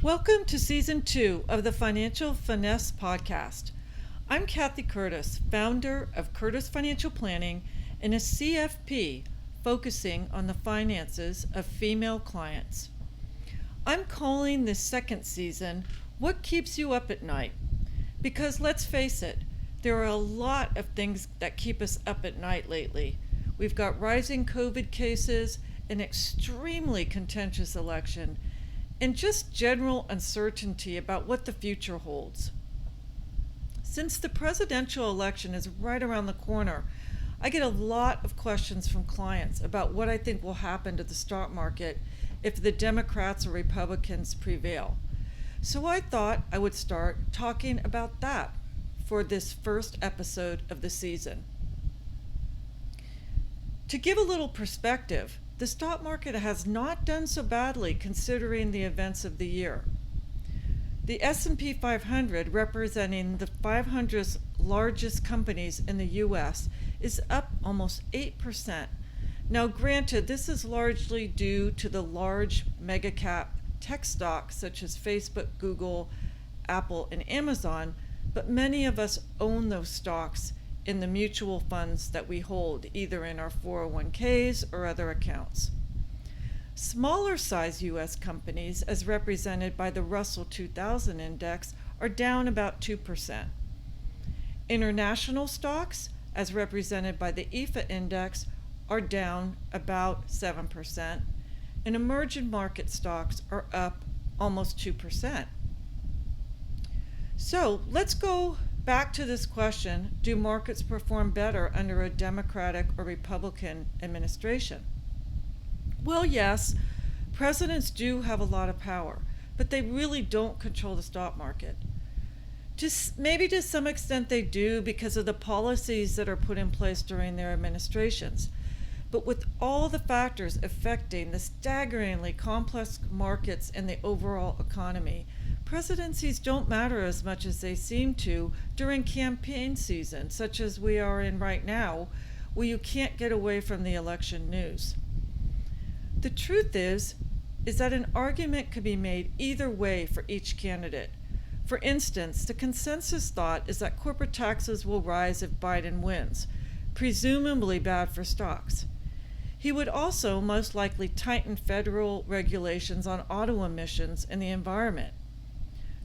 Welcome to Season 2 of the Financial Finesse podcast. I'm Cathy Curtis, founder of Curtis Financial Planning and a CFP focusing on the finances of female clients. I'm calling this second season, What Keeps You Up at Night? Because let's face it, there are a lot of things that keep us up at night lately. We've got rising COVID cases, an extremely contentious election, and just general uncertainty about what the future holds. Since the presidential election is right around the corner, I get a lot of questions from clients about what I think will happen to the stock market if the Democrats or Republicans prevail. So I thought I would start talking about that for this first episode of the season. To give a little perspective, the stock market has not done so badly considering the events of the year. The S&P 500, representing the 500 largest companies in the U.S., is up almost 8%. Now granted, this is largely due to the large mega-cap tech stocks such as Facebook, Google, Apple, and Amazon, but many of us own those stocks in the mutual funds that we hold, either in our 401ks or other accounts. Smaller size U.S. companies, as represented by the Russell 2000 index, are down about 2%. International stocks, as represented by the EFA index, are down about 7%, and emerging market stocks are up almost 2%. So let's go back to this question, do markets perform better under a Democratic or Republican administration? Well, yes, presidents do have a lot of power, but they really don't control the stock market. Maybe to some extent they do because of the policies that are put in place during their administrations. But with all the factors affecting the staggeringly complex markets and the overall economy, presidencies don't matter as much as they seem to during campaign season, such as we are in right now, where you can't get away from the election news. The truth is that an argument could be made either way for each candidate. For instance, the consensus thought is that corporate taxes will rise if Biden wins, presumably bad for stocks. He would also most likely tighten federal regulations on auto emissions and the environment.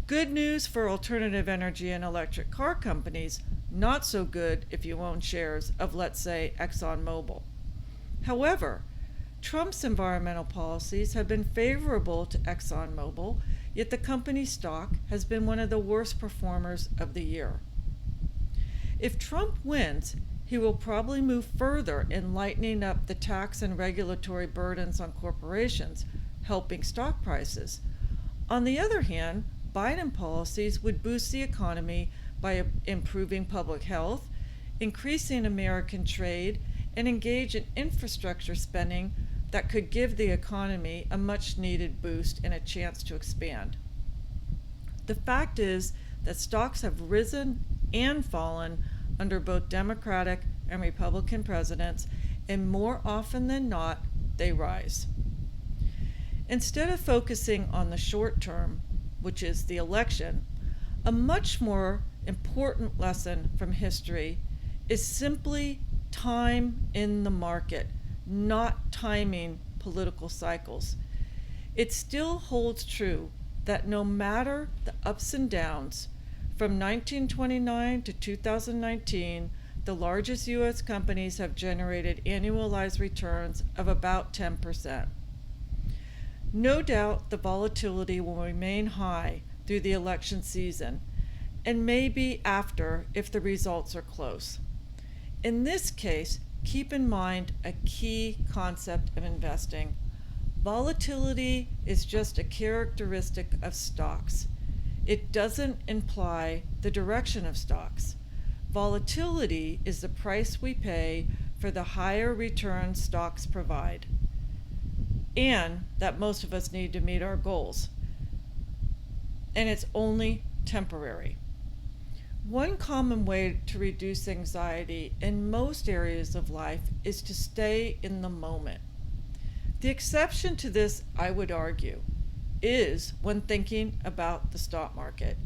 Good news for alternative energy and electric car companies, not so good if you own shares of, let's say, ExxonMobil. However, Trump's environmental policies have been favorable to ExxonMobil, yet the company's stock has been one of the worst performers of the year. If Trump wins, he will probably move further in lightening up the tax and regulatory burdens on corporations, helping stock prices. On the other hand, Biden policies would boost the economy by improving public health, increasing American trade, and engage in infrastructure spending that could give the economy a much-needed boost and a chance to expand. The fact is that stocks have risen and fallen under both Democratic and Republican presidents, and more often than not, they rise. Instead of focusing on the short term, which is the election, a much more important lesson from history is simply time in the market, not timing political cycles. It still holds true that no matter the ups and downs, from 1929 to 2019, the largest U.S. companies have generated annualized returns of about 10%. No doubt the volatility will remain high through the election season, and maybe after if the results are close. In this case, keep in mind a key concept of investing. Volatility is just a characteristic of stocks. It doesn't imply the direction of stocks. Volatility is the price we pay for the higher return stocks provide, and that most of us need to meet our goals. And it's only temporary. One common way to reduce anxiety in most areas of life is to stay in the moment. The exception to this, I would argue, is when thinking about the stock market.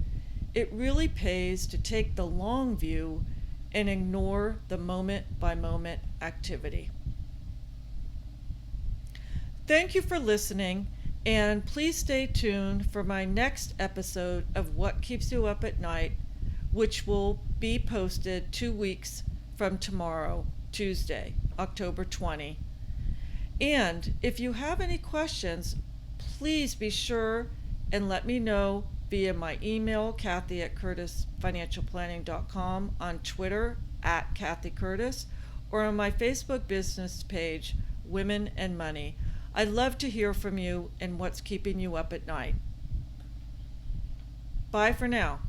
It really pays to take the long view and ignore the moment by moment activity. Thank you for listening, and please stay tuned for my next episode of What Keeps You Up at Night, which will be posted 2 weeks from tomorrow, Tuesday, October 20. And if you have any questions, please be sure and let me know via my email, Cathy@CurtisFinancialPlanning.com, on Twitter @CathyCurtis, or on my Facebook business page, Women and Money. I'd love to hear from you and what's keeping you up at night. Bye for now.